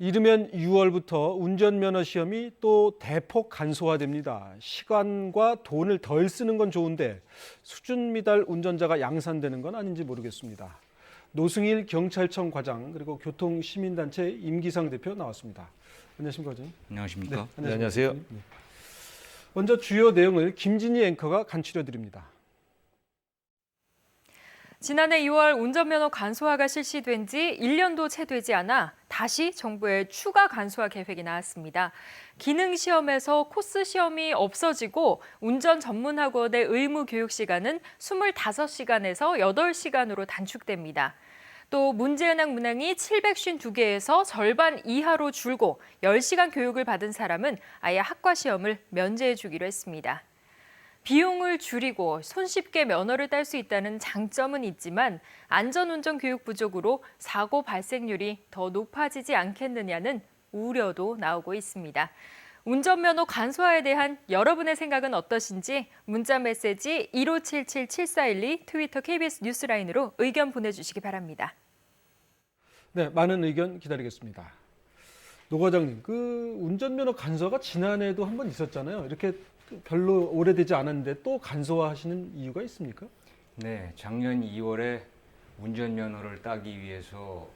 이르면 6월부터 운전면허 시험이 또 대폭 간소화됩니다. 시간과 돈을 덜 쓰는 건 좋은데 수준 미달 운전자가 양산되는 건 아닌지 모르겠습니다. 노승일 경찰청 과장 그리고 교통시민단체 임기상 대표 나왔습니다. 안녕하십니까, 과장님. 안녕하십니까? 네, 안녕하세요. 네. 먼저 주요 내용을 김진희 앵커가 간추려 드립니다. 지난해 2월 운전면허 간소화가 실시된 지 1년도 채 되지 않아 다시 정부의 추가 간소화 계획이 나왔습니다. 기능시험에서 코스 시험이 없어지고 운전 전문학원의 의무 교육 시간은 25시간에서 8시간으로 단축됩니다. 또 문제은행 문항이 752개에서 절반 이하로 줄고 10시간 교육을 받은 사람은 아예 학과 시험을 면제해 주기로 했습니다. 비용을 줄이고 손쉽게 면허를 딸 수 있다는 장점은 있지만 안전운전 교육 부족으로 사고 발생률이 더 높아지지 않겠느냐는 우려도 나오고 있습니다. 운전면허 간소화에 대한 여러분의 생각은 어떠신지 문자 메시지 1577-7412 트위터 KBS 뉴스라인으로 의견 보내주시기 바랍니다. 네, 많은 의견 기다리겠습니다. 노 과장님, 그 운전면허 간소화가 지난해에도 한 번 있었잖아요. 이렇게 별로 오래되지 않았는데 또 간소화하시는 이유가 있습니까? 네, 작년 2월에 운전면허를 따기 위해서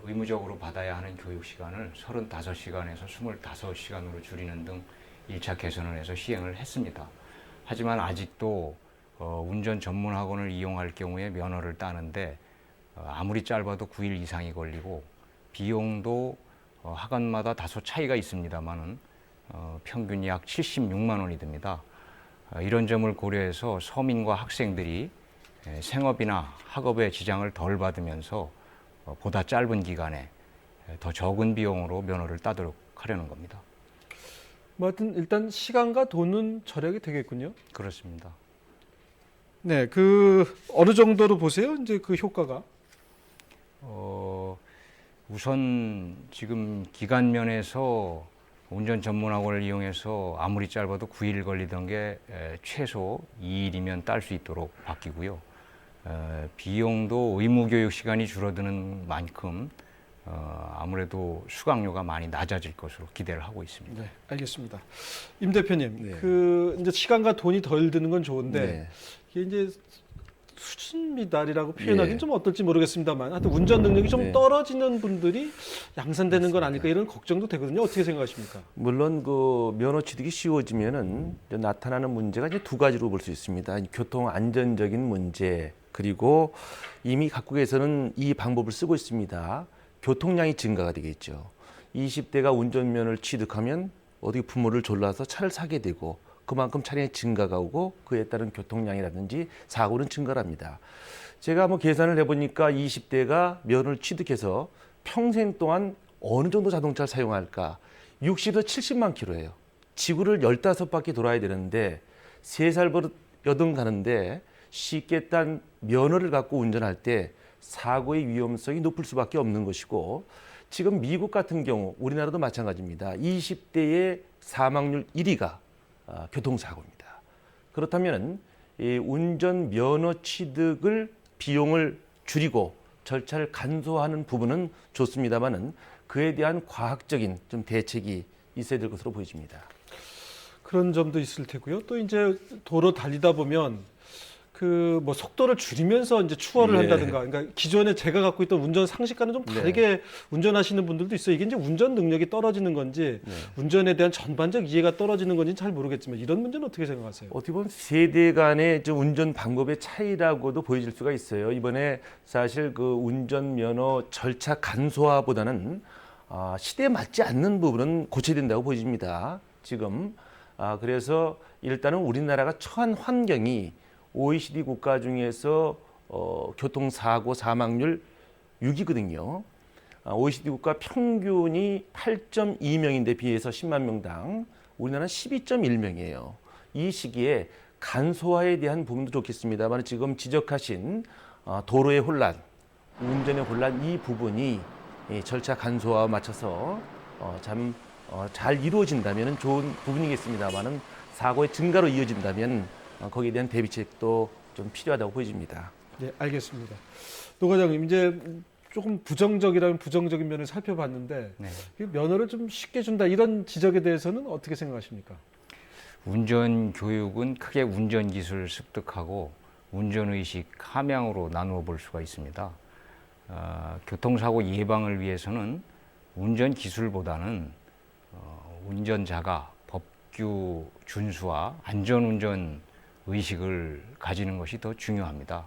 의무적으로 받아야 하는 교육 시간을 35시간에서 25시간으로 줄이는 등 1차 개선을 해서 시행을 했습니다. 하지만 아직도 운전 전문 학원을 이용할 경우에 면허를 따는데 아무리 짧아도 9일 이상이 걸리고 비용도 학원마다 다소 차이가 있습니다만은 평균 약 76만 원이 듭니다. 이런 점을 고려해서 서민과 학생들이 생업이나 학업에 지장을 덜 받으면서 보다 짧은 기간에 더 적은 비용으로 면허를 따도록 하려는 겁니다. 뭐 하여튼 일단 시간과 돈은 절약이 되겠군요. 그렇습니다. 네, 그 어느 정도로 보세요? 이제 그 효과가? 우선 지금 기간 면에서 운전 전문학원을 이용해서 아무리 짧아도 9일 걸리던 게 최소 2일이면 딸 수 있도록 바뀌고요. 비용도 의무교육 시간이 줄어드는 만큼 아무래도 수강료가 많이 낮아질 것으로 기대를 하고 있습니다. 네, 알겠습니다. 임 대표님, 네. 그 이제 시간과 돈이 덜 드는 건 좋은데 네. 이게 이제 수준 미달이라고 표현하기는 예. 좀 어떨지 모르겠습니다만, 하여튼 운전 능력이 좀 네. 떨어지는 분들이 양산되는 건 아닐까 이런 걱정도 되거든요. 어떻게 생각하십니까? 물론 그 면허 취득이 쉬워지면은 이제 나타나는 문제가 이제 두 가지로 볼 수 있습니다. 교통 안전적인 문제, 그리고 이미 각국에서는 이 방법을 쓰고 있습니다. 교통량이 증가가 되겠죠. 20대가 운전면허를 취득하면 어디 부모를 졸라서 차를 사게 되고 그만큼 차량의 증가가 오고 그에 따른 교통량이라든지 사고는 증가를 합니다. 제가 계산을 해보니까 20대가 면허를 취득해서 평생 동안 어느 정도 자동차를 사용할까? 60에서 70만 킬로예요. 지구를 15바퀴 돌아야 되는데 3살 버릇 여든 가는데 쉽게 딴 면허를 갖고 운전할 때 사고의 위험성이 높을 수밖에 없는 것이고, 지금 미국 같은 경우 우리나라도 마찬가지입니다. 20대의 사망률 1위가 교통사고입니다. 그렇다면 이 운전 면허 취득을 비용을 줄이고 절차를 간소화하는 부분은 좋습니다만은 그에 대한 과학적인 좀 대책이 있어야 될 것으로 보여집니다. 그런 점도 있을 테고요. 또 이제 도로 달리다 보면 그 뭐 속도를 줄이면서 이제 추월을 네. 한다든가, 그러니까 기존에 제가 갖고 있던 운전 상식과는 좀 다르게 운전하시는 분들도 있어요. 이게 이제 운전 능력이 떨어지는 건지 운전에 대한 전반적 이해가 떨어지는 건지 잘 모르겠지만 이런 문제는 어떻게 생각하세요? 어떻게 보면 세대 간의 좀 운전 방법의 차이라고도 보여질 수가 있어요. 이번에 사실 그 운전 면허 절차 간소화보다는 시대에 맞지 않는 부분은 고쳐야 된다고 보여집니다. 지금 그래서 일단은 우리나라가 처한 환경이 OECD 국가 중에서 교통사고 사망률 6위거든요. OECD 국가 평균이 8.2명인데 비해서 10만 명당 우리나라는 12.1명이에요. 이 시기에 간소화에 대한 부분도 좋겠습니다만 지금 지적하신 도로의 혼란, 운전의 혼란 이 부분이 절차 간소화와 맞춰서 잘 이루어진다면 좋은 부분이겠습니다만은 사고의 증가로 이어진다면 거기에 대한 대비책도 좀 필요하다고 보여집니다. 네, 알겠습니다. 노 과장님, 이제 조금 부정적이라면 부정적인 면을 살펴봤는데 네. 이 면허를 좀 쉽게 준다 이런 지적에 대해서는 어떻게 생각하십니까? 운전 교육은 크게 운전 기술 습득하고 운전 의식 함양으로 나누어 볼 수가 있습니다. 교통사고 예방을 위해서는 운전 기술보다는 운전자가 법규 준수와 안전운전 의식을 가지는 것이 더 중요합니다.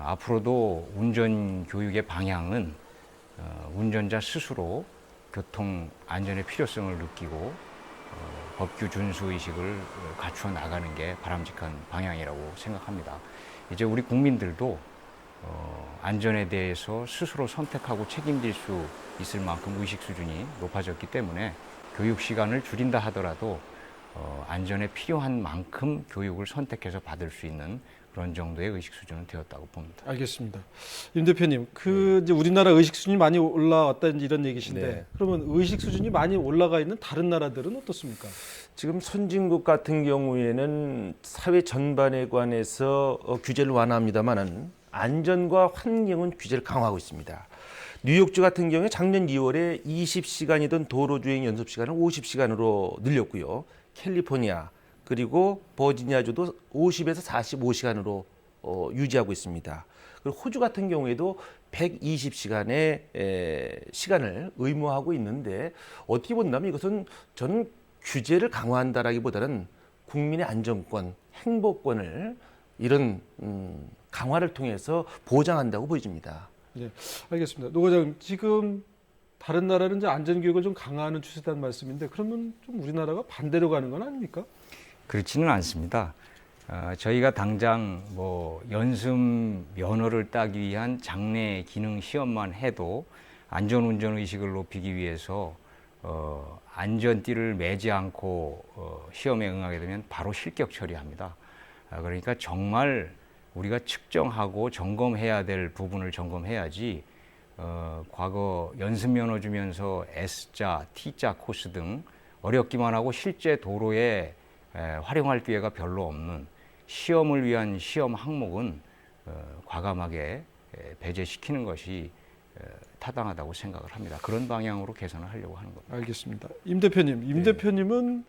앞으로도 운전 교육의 방향은 운전자 스스로 교통 안전의 필요성을 느끼고 법규 준수 의식을 갖추어 나가는 게 바람직한 방향이라고 생각합니다. 이제 우리 국민들도 안전에 대해서 스스로 선택하고 책임질 수 있을 만큼 의식 수준이 높아졌기 때문에 교육 시간을 줄인다 하더라도 안전에 필요한 만큼 교육을 선택해서 받을 수 있는 그런 정도의 의식 수준은 되었다고 봅니다. 알겠습니다. 임 대표님, 이제 우리나라 의식 수준이 많이 올라왔다 이런 얘기신데 네. 그러면 의식 수준이 많이 올라가 있는 다른 나라들은 어떻습니까? 지금 선진국 같은 경우에는 사회 전반에 관해서 규제를 완화합니다만은 안전과 환경은 규제를 강화하고 있습니다. 뉴욕주 같은 경우에 작년 2월에 20시간이던 도로주행 연습 시간을 50시간으로 늘렸고요. 캘리포니아 그리고 버지니아주도 50에서 45시간으로 유지하고 있습니다. 그리고 호주 같은 경우에도 120시간의 시간을 의무화하고 있는데 어떻게 본다면 이것은 저는 규제를 강화한다라기보다는 국민의 안전권, 행복권을 이런 강화를 통해서 보장한다고 보여집니다. 네, 알겠습니다. 노 과장님, 지금 다른 나라는 이제 안전교육을 좀 강화하는 추세다는 말씀인데 그러면 좀 우리나라가 반대로 가는 건 아닙니까? 그렇지는 않습니다. 저희가 당장 연습 면허를 따기 위한 장내 기능 시험만 해도 안전운전 의식을 높이기 위해서 안전띠를 매지 않고 시험에 응하게 되면 바로 실격 처리합니다. 그러니까 정말 우리가 측정하고 점검해야 될 부분을 점검해야지 과거 연습 면허 주면서 S자, T자 코스 등 어렵기만 하고 실제 도로에 활용할 기회가 별로 없는 시험을 위한 시험 항목은 과감하게 배제시키는 것이 타당하다고 생각을 합니다. 그런 방향으로 개선을 하려고 하는 겁니다. 알겠습니다. 임 대표님은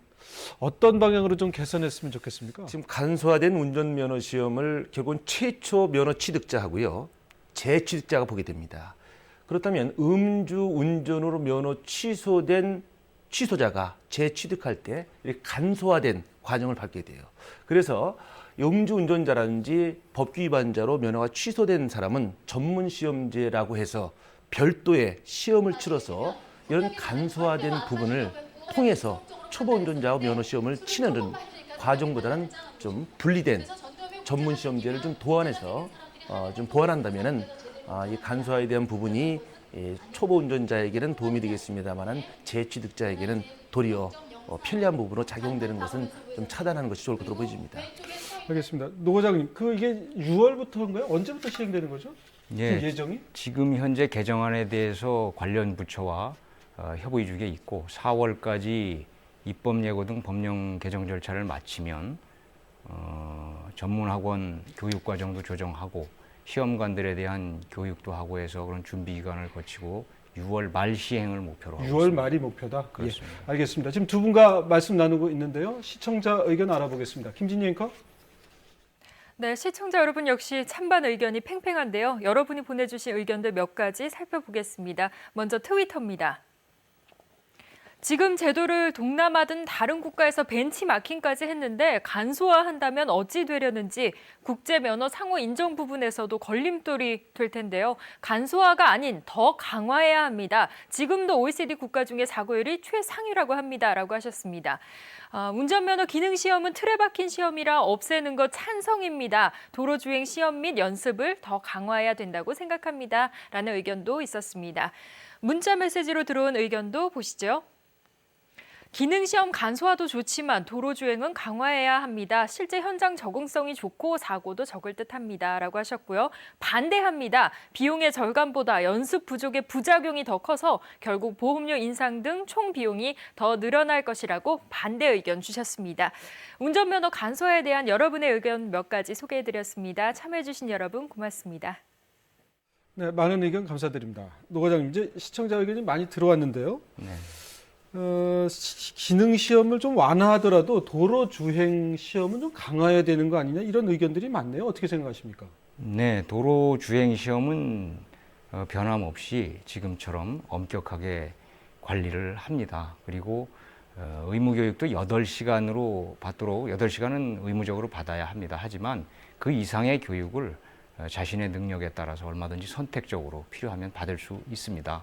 어떤 방향으로 좀 개선했으면 좋겠습니까? 지금 간소화된 운전면허 시험을 결국은 최초 면허 취득자하고요. 재취득자가 보게 됩니다. 그렇다면 음주 운전으로 면허 취소된 취소자가 재취득할 때 이렇게 간소화된 과정을 밟게 돼요. 그래서 음주 운전자라든지 법규 위반자로 면허가 취소된 사람은 전문 시험제라고 해서 별도의 시험을 치러서 이런 간소화된 부분을 통해서 초보 운전자와 면허 시험을 치는 과정보다는 좀 분리된 전문 시험제를 좀 도안해서 좀 보완한다면은 이 간소화에 대한 부분이 초보 운전자에게는 도움이 되겠습니다만은 재취득자에게는 도리어 편리한 부분으로 작용되는 것은 좀 차단하는 것이 좋을 것으로 보여집니다. 알겠습니다. 노 과장님, 이게 6월부터인가요? 언제부터 시행되는 거죠? 예, 예정이? 지금 현재 개정안에 대해서 관련 부처와 협의 중에 있고 4월까지 입법 예고 등 법령 개정 절차를 마치면 전문학원 교육과정도 조정하고 시험관들에 대한 교육도 하고 해서 그런 준비 기간을 거치고 6월 말 시행을 목표로 하고 6월 있습니다. 말이 목표다? 그렇습니다. 예, 알겠습니다. 지금 두 분과 말씀 나누고 있는데요. 시청자 의견 알아보겠습니다. 김진희 앵커. 네, 시청자 여러분 역시 찬반 의견이 팽팽한데요. 여러분이 보내주신 의견들 몇 가지 살펴보겠습니다. 먼저 트위터입니다. 지금 제도를 동남아 등 다른 국가에서 벤치마킹까지 했는데 간소화한다면 어찌 되려는지 국제면허 상호 인정 부분에서도 걸림돌이 될 텐데요. 간소화가 아닌 더 강화해야 합니다. 지금도 OECD 국가 중에 사고율이 최상위라고 합니다. 라고 하셨습니다. 운전면허 기능시험은 틀에 박힌 시험이라 없애는 것 찬성입니다. 도로주행 시험 및 연습을 더 강화해야 된다고 생각합니다. 라는 의견도 있었습니다. 문자 메시지로 들어온 의견도 보시죠. 기능시험 간소화도 좋지만 도로주행은 강화해야 합니다. 실제 현장 적응성이 좋고 사고도 적을 듯합니다. 라고 하셨고요. 반대합니다. 비용의 절감보다 연습 부족의 부작용이 더 커서 결국 보험료 인상 등 총 비용이 더 늘어날 것이라고 반대 의견 주셨습니다. 운전면허 간소화에 대한 여러분의 의견 몇 가지 소개해드렸습니다. 참여해주신 여러분 고맙습니다. 네, 많은 의견 감사드립니다. 노 과장님, 이제 시청자 의견이 많이 들어왔는데요. 네. 기능 시험을 좀 완화하더라도 도로 주행 시험은 좀 강화해야 되는 거 아니냐 이런 의견들이 많네요. 어떻게 생각하십니까? 네, 도로 주행 시험은 변함없이 지금처럼 엄격하게 관리를 합니다. 그리고 의무 교육도 8시간으로 받도록 8시간은 의무적으로 받아야 합니다. 하지만 그 이상의 교육을 자신의 능력에 따라서 얼마든지 선택적으로 필요하면 받을 수 있습니다.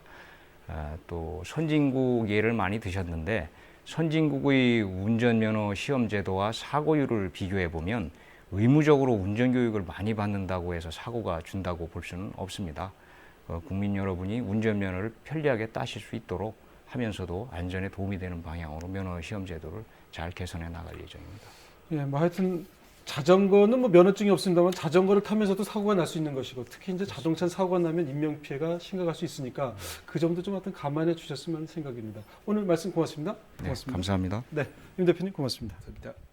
또 선진국 예를 많이 드셨는데 선진국의 운전면허 시험 제도와 사고율을 비교해 보면 의무적으로 운전교육을 많이 받는다고 해서 사고가 준다고 볼 수는 없습니다. 국민 여러분이 운전면허를 편리하게 따실 수 있도록 하면서도 안전에 도움이 되는 방향으로 면허 시험 제도를 잘 개선해 나갈 예정입니다. 예, 뭐 하여튼 자전거는 뭐 면허증이 없습니다만 자전거를 타면서도 사고가 날 수 있는 것이고 특히 이제 자동차 사고가 나면 인명 피해가 심각할 수 있으니까 그 점도 좀 하여튼 감안해 주셨으면 하는 생각입니다. 오늘 말씀 고맙습니다. 네, 감사합니다. 네, 임 대표님 고맙습니다. 감사합니다.